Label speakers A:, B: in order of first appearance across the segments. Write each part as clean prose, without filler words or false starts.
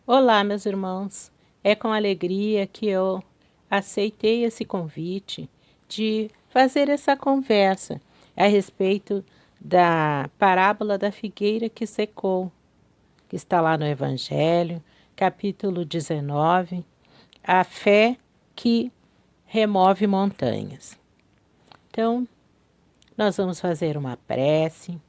A: Olá, meus irmãos. É com alegria que eu aceitei esse convite de fazer essa conversa a respeito da parábola da figueira que secou, que está lá no Evangelho, capítulo 19, a fé que remove montanhas. Então, nós vamos fazer uma prece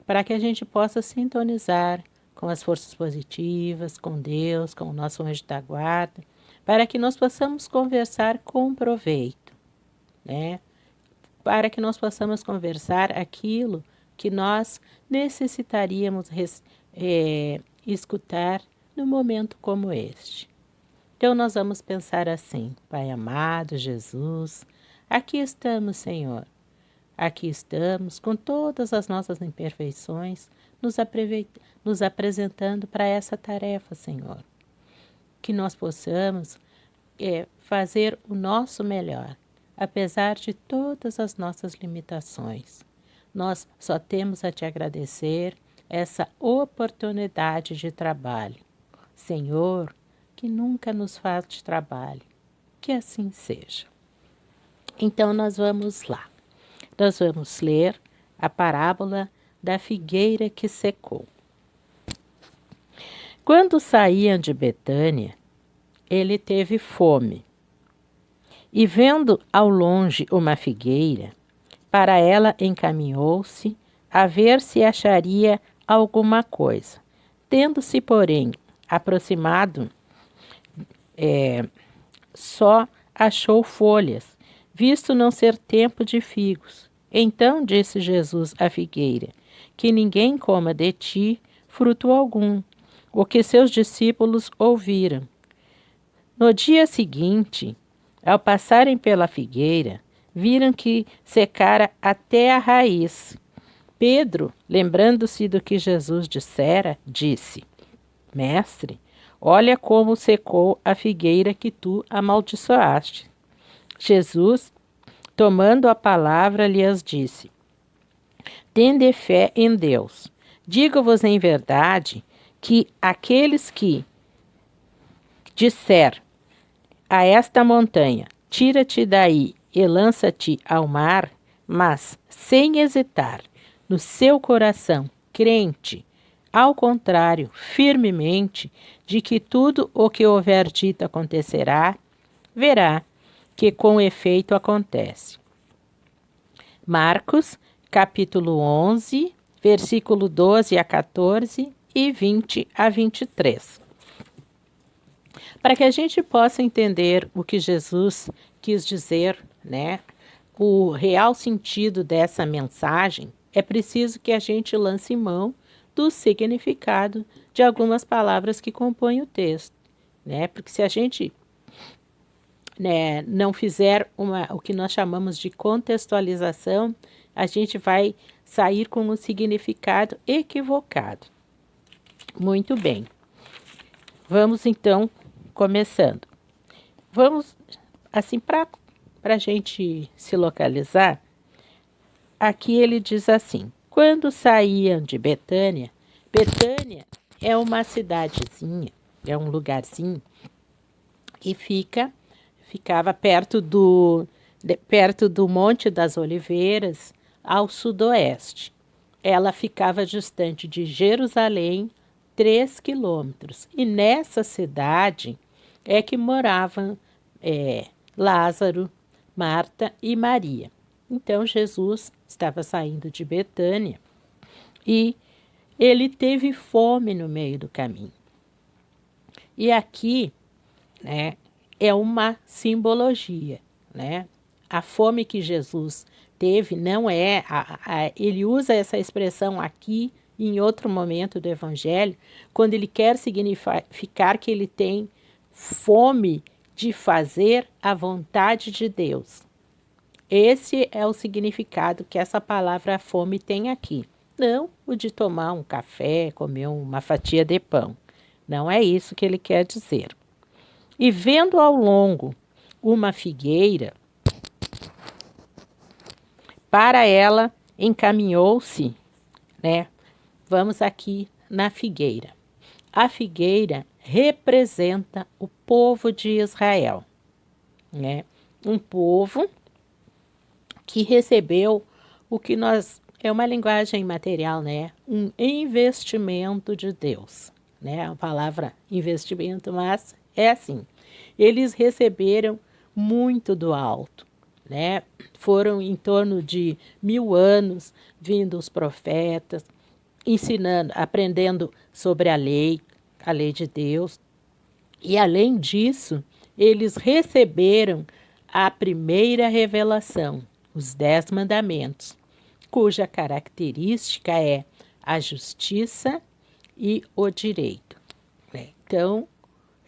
A: para que a gente possa sintonizar com as forças positivas, com Deus, com o nosso anjo da guarda, para que nós possamos conversar com proveito, né? Para que nós possamos conversar aquilo que nós necessitaríamos escutar num momento como este. Então nós vamos pensar assim: Pai amado, Jesus, aqui estamos, Senhor. Aqui estamos com todas as nossas imperfeições, nos apresentando para essa tarefa, Senhor. Que nós possamos fazer o nosso melhor, apesar de todas as nossas limitações. Nós só temos a te agradecer essa oportunidade de trabalho. Senhor, que nunca nos falte trabalho. Que assim seja. Então nós vamos lá. Nós vamos ler a parábola da figueira que secou. Quando saíam de Betânia, ele teve fome. E vendo ao longe uma figueira, para ela encaminhou-se a ver se acharia alguma coisa. Tendo-se, porém, aproximado, só achou folhas, visto não ser tempo de figos. Então disse Jesus à figueira: que ninguém coma de ti fruto algum. O que seus discípulos ouviram. No dia seguinte, ao passarem pela figueira, viram que secara até a raiz. Pedro, lembrando-se do que Jesus dissera, disse: Mestre, olha como secou a figueira que tu amaldiçoaste. Jesus, tomando a palavra, lhes disse: Tende fé em Deus. Digo-vos em verdade que aqueles que disser a esta montanha, tira-te daí e lança-te ao mar, mas sem hesitar, no seu coração, crente, ao contrário, firmemente, de que tudo o que houver dito acontecerá, verá que com efeito acontece. Marcos, capítulo 11, versículo 12 a 14 e 20 a 23. Para que a gente possa entender o que Jesus quis dizer, né? O real sentido dessa mensagem, é preciso que a gente lance mão do significado de algumas palavras que compõem o texto, né? Porque se a gente não fizer o que nós chamamos de contextualização, a gente vai sair com um significado equivocado. Muito bem. Vamos então começando. Vamos, assim, para a gente se localizar, aqui ele diz assim: quando saíam de Betânia, Betânia é uma cidadezinha, é um lugarzinho que ficava perto do Monte das Oliveiras, ao sudoeste. Ela ficava distante de Jerusalém 3 quilômetros. E nessa cidade é que moravam Lázaro, Marta e Maria. Então Jesus estava saindo de Betânia e ele teve fome no meio do caminho. E aqui, né, é uma simbologia, né? A fome que Jesus teve não é... ele usa essa expressão aqui em outro momento do Evangelho, quando ele quer significar que ele tem fome de fazer a vontade de Deus. Esse é o significado que essa palavra fome tem aqui. Não o de tomar um café, comer uma fatia de pão. Não é isso que ele quer dizer. E vendo ao longo uma figueira, para ela encaminhou-se, né? Vamos aqui na figueira. A figueira representa o povo de Israel, né? Um povo que recebeu o que nós, é uma linguagem material, né? Um investimento de Deus, né? A palavra investimento, mas é assim. Eles receberam muito do alto, né? Foram em torno de 1000 anos vindo os profetas, ensinando, aprendendo sobre a lei de Deus. E além disso, eles receberam a primeira revelação, os 10 mandamentos, cuja característica é a justiça e o direito. Então,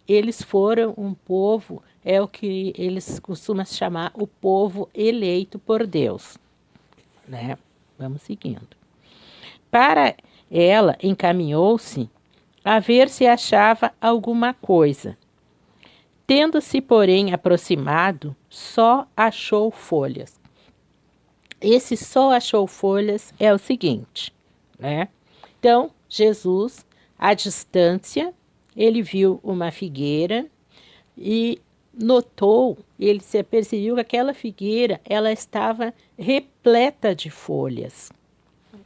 A: eles foram um povo, é o que eles costumam chamar o povo eleito por Deus, né? Vamos seguindo. Para ela, encaminhou-se a ver se achava alguma coisa. Tendo-se, porém, aproximado, só achou folhas. Esse só achou folhas é o seguinte, né? Então, Jesus, à distância, ele viu uma figueira e notou, ele se percebeu que aquela figueira, ela estava repleta de folhas,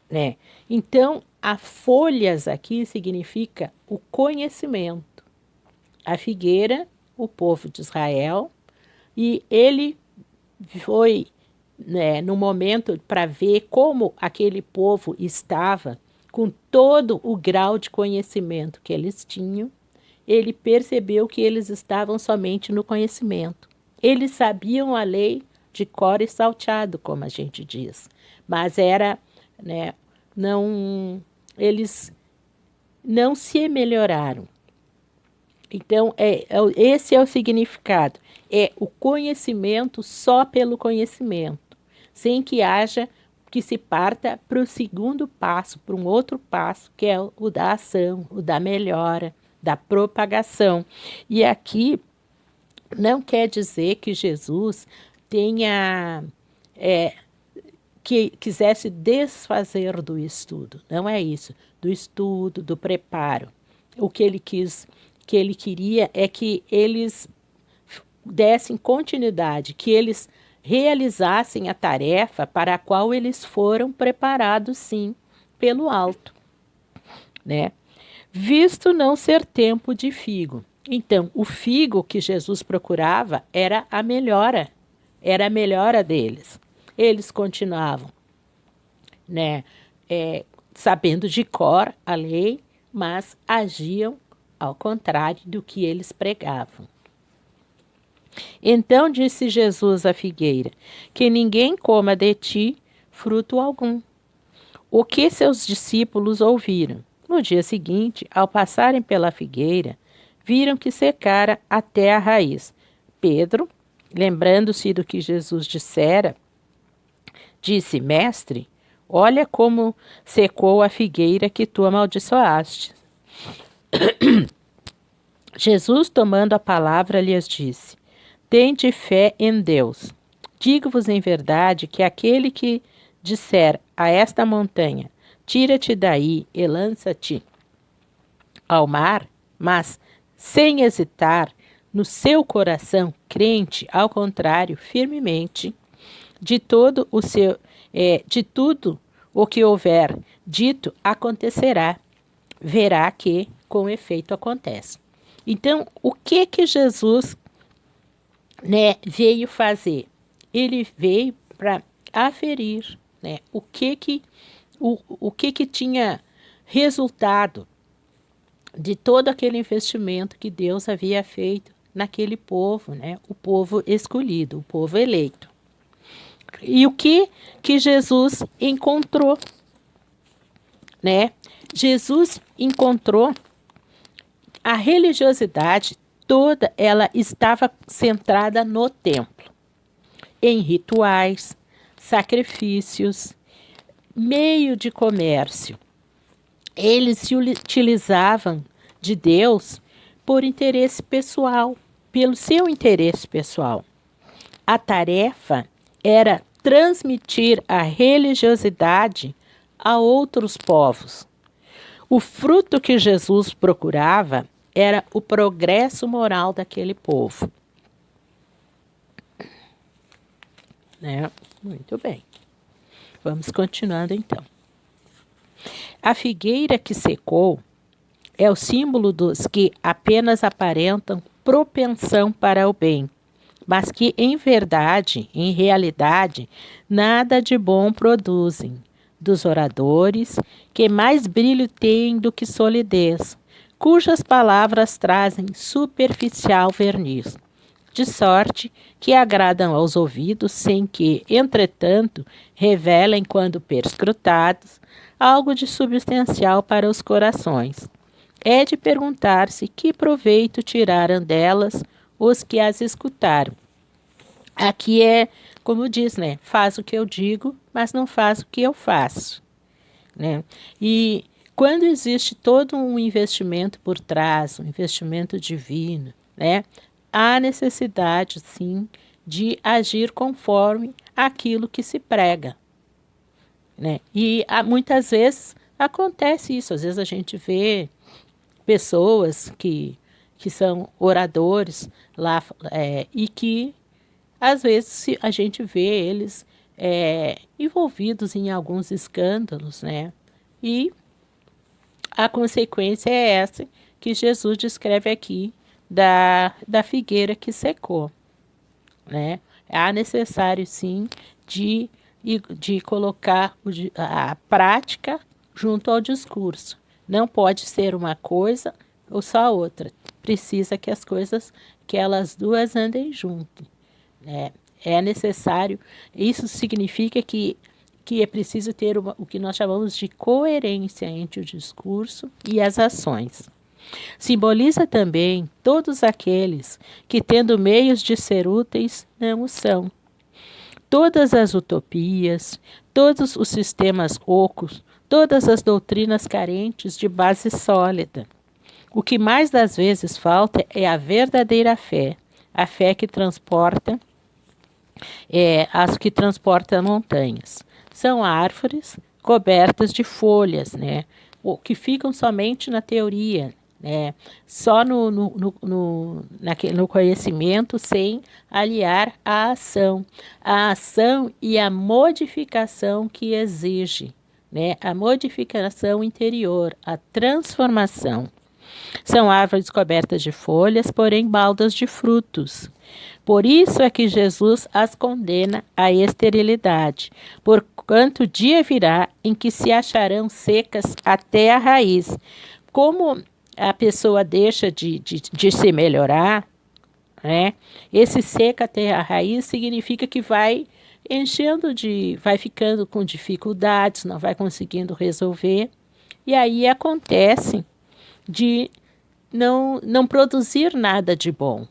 A: né? Então, a folhas aqui significa o conhecimento. A figueira, o povo de Israel, e ele foi, né, no momento para ver como aquele povo estava, com todo o grau de conhecimento que eles tinham, ele percebeu que eles estavam somente no conhecimento. Eles sabiam a lei de cor e salteado, como a gente diz, mas era, né, eles não se melhoraram. Então, esse é o significado. É o conhecimento só pelo conhecimento, sem que haja que se parta para o segundo passo, para um outro passo, que é o da ação, o da melhora, da propagação. E aqui não quer dizer que Jesus tenha que quisesse desfazer do estudo. Não é isso. Do estudo, do preparo. O que ele queria é que eles dessem continuidade, que eles realizassem a tarefa para a qual eles foram preparados, sim, pelo alto, né? Visto não ser tempo de figo. Então, o figo que Jesus procurava era a melhora deles. Eles continuavam, né, sabendo de cor a lei, mas agiam ao contrário do que eles pregavam. Então disse Jesus à figueira: que ninguém coma de ti fruto algum. O que seus discípulos ouviram? No dia seguinte, ao passarem pela figueira, viram que secara até a raiz. Pedro, lembrando-se do que Jesus dissera, disse: Mestre, olha como secou a figueira que tu amaldiçoaste. Jesus, tomando a palavra, lhes disse: Tende fé em Deus. Digo-vos em verdade que aquele que disser a esta montanha: tira-te daí e lança-te ao mar, mas sem hesitar no seu coração, crente, ao contrário, firmemente, de tudo o que houver dito acontecerá, verá que com efeito acontece. Então, o que Jesus, né, veio fazer? Ele veio para aferir, né, o que tinha resultado de todo aquele investimento que Deus havia feito naquele povo, né, o povo escolhido, o povo eleito. E o que Jesus encontrou, né? Jesus encontrou a religiosidade toda, ela estava centrada no templo, em rituais, sacrifícios, meio de comércio. Eles se utilizavam de Deus por interesse pessoal, pelo seu interesse pessoal. A tarefa era transmitir a religiosidade a outros povos. O fruto que Jesus procurava era o progresso moral daquele povo. Né? Muito bem. Vamos continuando então. A figueira que secou é o símbolo dos que apenas aparentam propensão para o bem, mas que em verdade, em realidade, nada de bom produzem, dos oradores que mais brilho têm do que solidez, cujas palavras trazem superficial verniz, de sorte que agradam aos ouvidos sem que, entretanto, revelem, quando perscrutados, algo de substancial para os corações. É de perguntar-se que proveito tiraram delas os que as escutaram. Aqui é, como diz, né? Faz o que eu digo, mas não faz o que eu faço. Né? E quando existe todo um investimento por trás, um investimento divino, né? Há necessidade, sim, de agir conforme aquilo que se prega. Né? E muitas vezes acontece isso, às vezes a gente vê pessoas que são oradores lá e que às vezes a gente vê eles envolvidos em alguns escândalos, né? E a consequência é essa que Jesus descreve aqui da figueira que secou, né? Há necessário sim de colocar a prática junto ao discurso. Não pode ser uma coisa ou só outra. Precisa que que elas duas andem junto. Né? É necessário, isso significa que é preciso ter o que nós chamamos de coerência entre o discurso e as ações. Simboliza também todos aqueles que, tendo meios de ser úteis, não o são. Todas as utopias, todos os sistemas ocos, todas as doutrinas carentes de base sólida. O que mais das vezes falta é a verdadeira fé, a fé que transporta, as que transportam montanhas. São árvores cobertas de folhas, né? Que ficam somente na teoria, né? Só no conhecimento, sem aliar a ação e a modificação que exige, né? A modificação interior, a transformação. São árvores cobertas de folhas, porém baldas de frutos. Por isso é que Jesus as condena à esterilidade, porquanto o dia virá em que se acharão secas até a raiz. Como a pessoa deixa de se melhorar, né? Esse seca até a raiz significa que vai vai ficando com dificuldades, não vai conseguindo resolver, e aí acontece de não produzir nada de bom.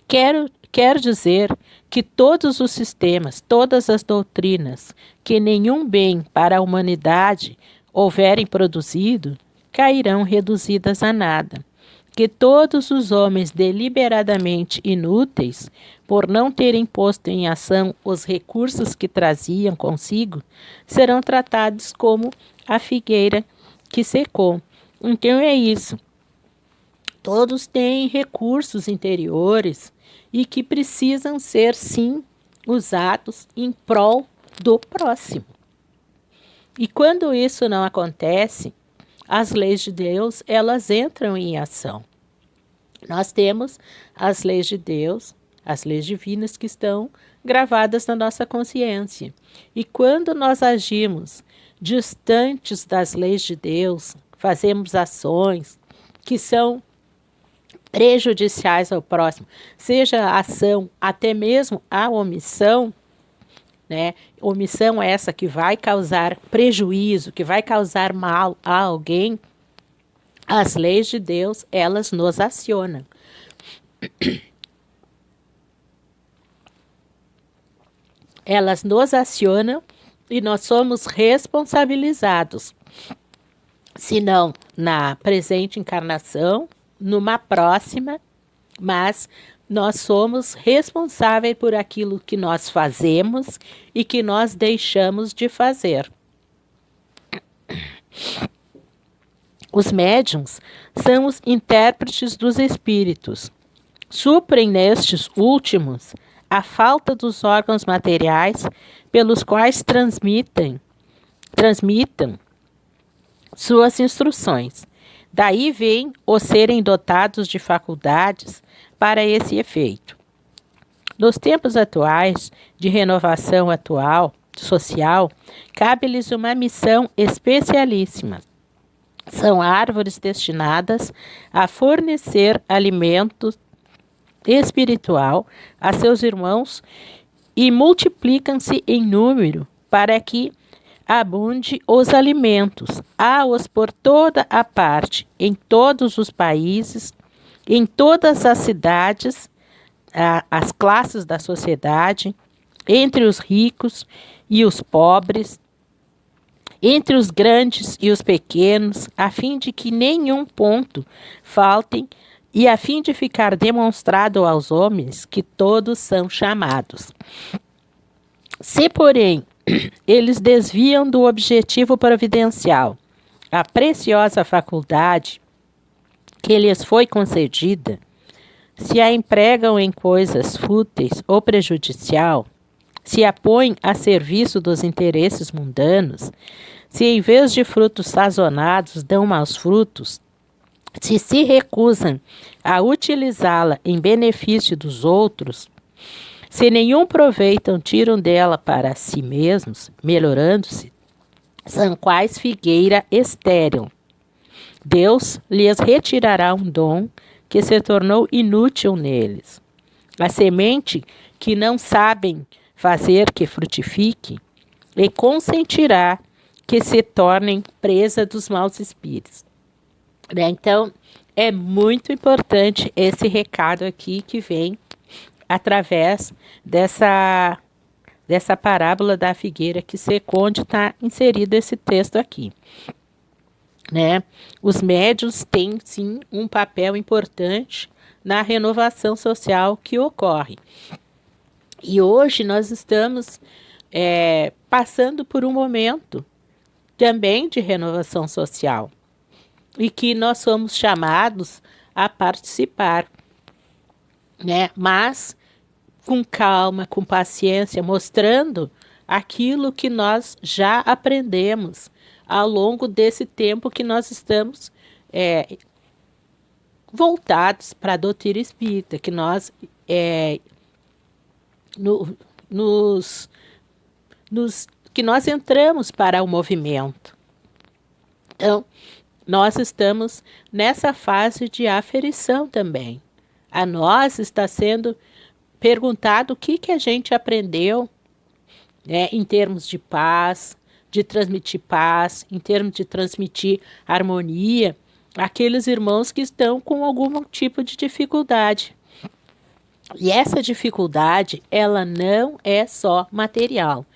A: Quero dizer que todos os sistemas, todas as doutrinas que nenhum bem para a humanidade houverem produzido, cairão reduzidas a nada. Que todos os homens deliberadamente inúteis, por não terem posto em ação os recursos que traziam consigo, serão tratados como a figueira que secou. Então é isso. Todos têm recursos interiores e que precisam ser, sim, usados em prol do próximo. E quando isso não acontece, as leis de Deus, elas entram em ação. Nós temos as leis de Deus, as leis divinas que estão gravadas na nossa consciência. E quando nós agimos distantes das leis de Deus, fazemos ações que são prejudiciais ao próximo, seja a ação, até mesmo a omissão, né? Omissão essa que vai causar prejuízo, que vai causar mal a alguém, as leis de Deus, elas nos acionam. Elas nos acionam e nós somos responsabilizados, se não na presente encarnação, numa próxima, mas nós somos responsáveis por aquilo que nós fazemos e que nós deixamos de fazer. Os médiuns são os intérpretes dos espíritos. Suprem nestes últimos a falta dos órgãos materiais pelos quais transmitam suas instruções. Daí vem o serem dotados de faculdades para esse efeito. Nos tempos atuais, de renovação social, cabe-lhes uma missão especialíssima. São árvores destinadas a fornecer alimento espiritual a seus irmãos e multiplicam-se em número para que abunde os alimentos, há-os por toda a parte, em todos os países, em todas as cidades, as classes da sociedade, entre os ricos e os pobres, entre os grandes e os pequenos, a fim de que nenhum ponto faltem e a fim de ficar demonstrado aos homens que todos são chamados. Se, porém, eles desviam do objetivo providencial, a preciosa faculdade que lhes foi concedida, se a empregam em coisas fúteis ou prejudicial, se a põem a serviço dos interesses mundanos, se em vez de frutos sazonados dão maus frutos, se recusam a utilizá-la em benefício dos outros, se nenhum proveito tiram dela para si mesmos, melhorando-se, são quais figueira estéril. Deus lhes retirará um dom que se tornou inútil neles. A semente que não sabem fazer que frutifique, e consentirá que se tornem presa dos maus espíritos. Então, é muito importante esse recado aqui que vem através dessa parábola da figueira que secou, onde está inserido esse texto aqui. Né? Os médiuns têm, sim, um papel importante na renovação social que ocorre. E hoje nós estamos passando por um momento também de renovação social e que nós somos chamados a participar, né? Mas com calma, com paciência, mostrando aquilo que nós já aprendemos ao longo desse tempo que nós estamos voltados para a doutrina espírita, que nós que nós entramos para o movimento. Então, nós estamos nessa fase de aferição também. A nós está sendo perguntado o que a gente aprendeu, né, em termos de paz, em termos de transmitir harmonia àqueles irmãos que estão com algum tipo de dificuldade. E essa dificuldade, ela não é só material.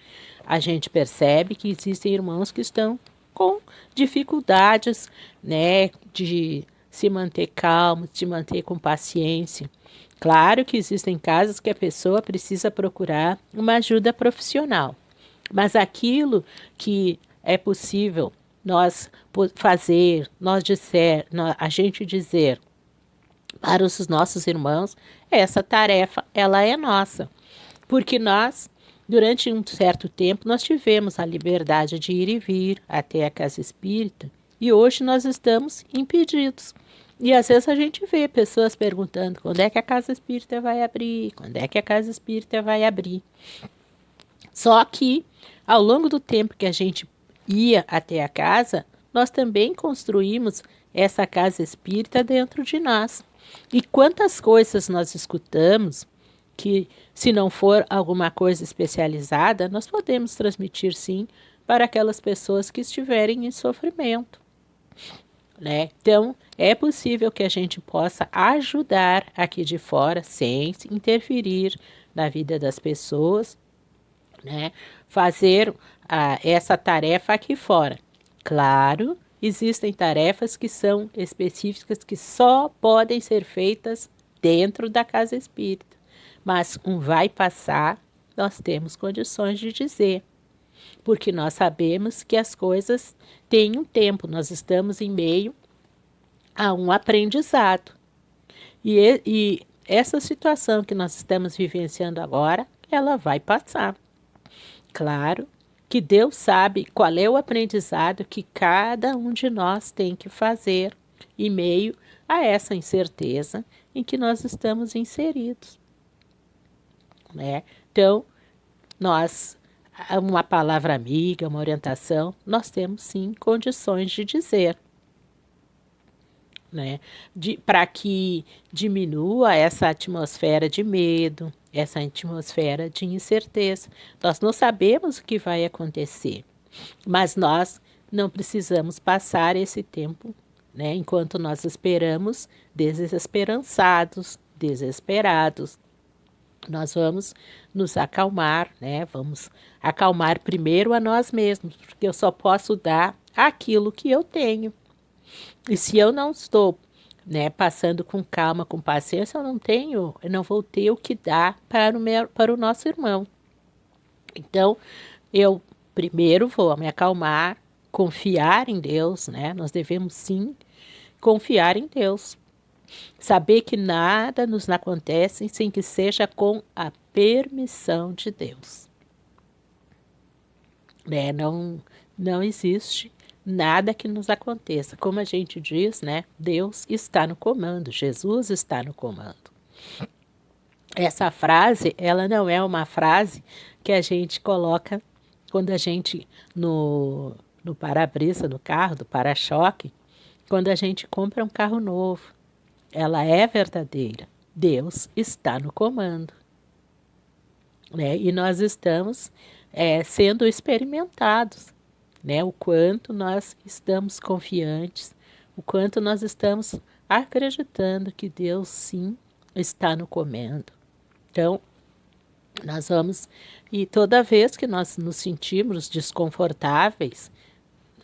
A: A gente percebe que existem irmãos que estão com dificuldades, né, de se manter calmo, de manter com paciência. Claro que existem casos que a pessoa precisa procurar uma ajuda profissional, mas aquilo que é possível nós fazer, a gente dizer para os nossos irmãos, essa tarefa, ela é nossa, porque nós, durante um certo tempo, nós tivemos a liberdade de ir e vir até a casa espírita e hoje nós estamos impedidos. E às vezes a gente vê pessoas perguntando quando é que a casa espírita vai abrir, quando é que a casa espírita vai abrir. Só que, ao longo do tempo que a gente ia até a casa, nós também construímos essa casa espírita dentro de nós. E quantas coisas nós escutamos que, se não for alguma coisa especializada, nós podemos transmitir sim para aquelas pessoas que estiverem em sofrimento, né? Então, é possível que a gente possa ajudar aqui de fora sem interferir na vida das pessoas, né? Fazer essa tarefa aqui fora. Claro, existem tarefas que são específicas que só podem ser feitas dentro da casa espírita. Mas vai passar, nós temos condições de dizer. Porque nós sabemos que as coisas têm um tempo. Nós estamos em meio a um aprendizado. E essa situação que nós estamos vivenciando agora, ela vai passar. Claro que Deus sabe qual é o aprendizado que cada um de nós tem que fazer em meio a essa incerteza em que nós estamos inseridos, né? Então, uma palavra amiga, uma orientação, nós temos sim condições de dizer, né? Para que diminua essa atmosfera de medo, essa atmosfera de incerteza. Nós não sabemos o que vai acontecer, mas nós não precisamos passar esse tempo, né, enquanto nós esperamos, desesperançados, desesperados. Nós vamos nos acalmar, né? Vamos acalmar primeiro a nós mesmos, porque eu só posso dar aquilo que eu tenho. E se eu não estou, né, passando com calma, com paciência, eu não vou ter o que dar para o nosso irmão. Então, eu primeiro vou me acalmar, confiar em Deus, né? Nós devemos sim confiar em Deus. Saber que nada nos acontece sem que seja com a permissão de Deus. Né? Não existe nada que nos aconteça. Como a gente diz, né? Deus está no comando, Jesus está no comando. Essa frase, ela não é uma frase que a gente coloca quando a gente, no para-brisa do carro, do para-choque, quando a gente compra um carro novo. Ela é verdadeira. Deus está no comando, né? E nós estamos sendo experimentados, né? O quanto nós estamos confiantes, o quanto nós estamos acreditando que Deus sim está no comando. Então, nós vamos, e toda vez que nós nos sentimos desconfortáveis,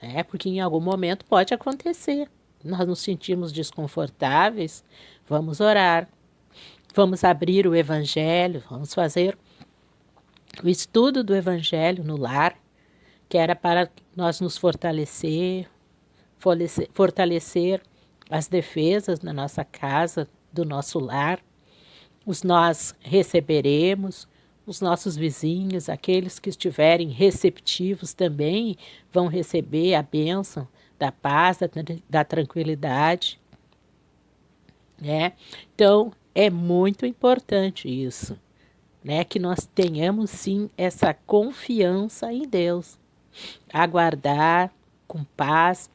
A: né? Porque em algum momento pode acontecer, nós nos sentimos desconfortáveis, vamos orar, vamos abrir o Evangelho, vamos fazer o estudo do Evangelho no lar, que era para nós nos fortalecer as defesas na nossa casa, do nosso lar. Nós receberemos, os nossos vizinhos, aqueles que estiverem receptivos também vão receber a bênção da paz, da tranquilidade, né? Então, é muito importante isso, né? Que nós tenhamos, sim, essa confiança em Deus. Aguardar com paz,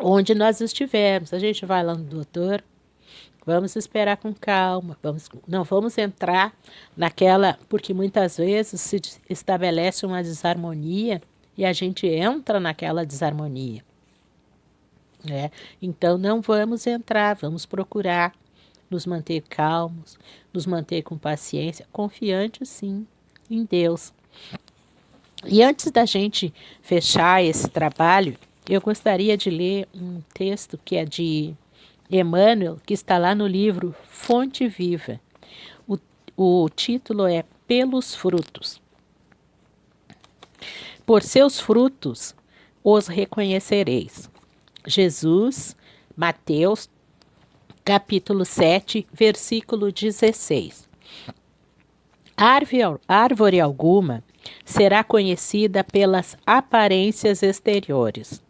A: onde nós estivermos. A gente vai lá no doutor, vamos esperar com calma, não vamos entrar naquela, porque muitas vezes se estabelece uma desarmonia e a gente entra naquela desarmonia. Então, não vamos entrar, vamos procurar nos manter calmos, nos manter com paciência, confiantes, sim, em Deus. E antes da gente fechar esse trabalho, eu gostaria de ler um texto que é de Emmanuel, que está lá no livro Fonte Viva. O título é Pelos Frutos. Por seus frutos os reconhecereis. Jesus, Mateus, capítulo 7, versículo 16. Árvore alguma será conhecida pelas aparências exteriores,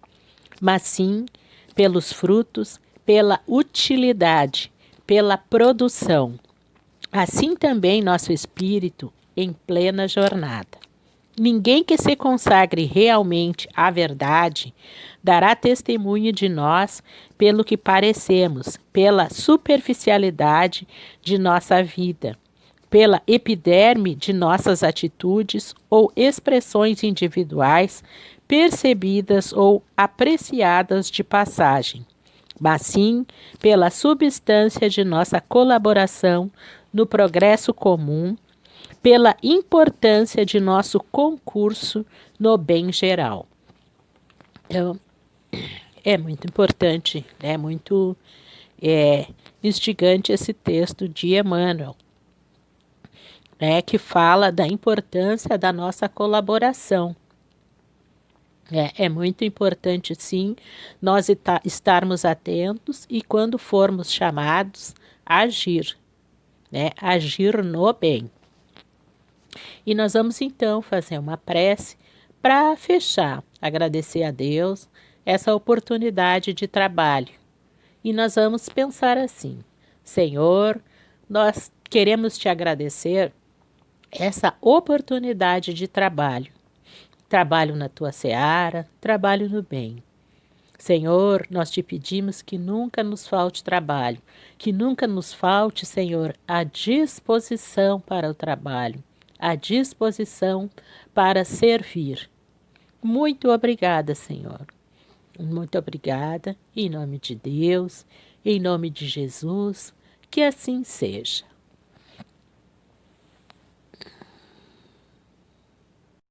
A: mas sim pelos frutos, pela utilidade, pela produção. Assim também nosso espírito em plena jornada. Ninguém que se consagre realmente à verdade dará testemunho de nós pelo que parecemos, pela superficialidade de nossa vida, pela epiderme de nossas atitudes ou expressões individuais percebidas ou apreciadas de passagem, mas sim pela substância de nossa colaboração no progresso comum, pela importância de nosso concurso no bem geral. Então, é muito importante, é muito instigante esse texto de Emmanuel, que fala da importância da nossa colaboração. É muito importante, sim, nós estarmos atentos e, quando formos chamados, agir, né? Agir no bem. E nós vamos, então, fazer uma prece para fechar, agradecer a Deus essa oportunidade de trabalho. E nós vamos pensar assim: Senhor, nós queremos te agradecer essa oportunidade de trabalho. Trabalho na tua seara, trabalho no bem. Senhor, nós te pedimos que nunca nos falte trabalho, que nunca nos falte, Senhor, a disposição para o trabalho, a disposição para servir. Muito obrigada, Senhor. Muito obrigada, em nome de Deus, em nome de Jesus, que assim seja.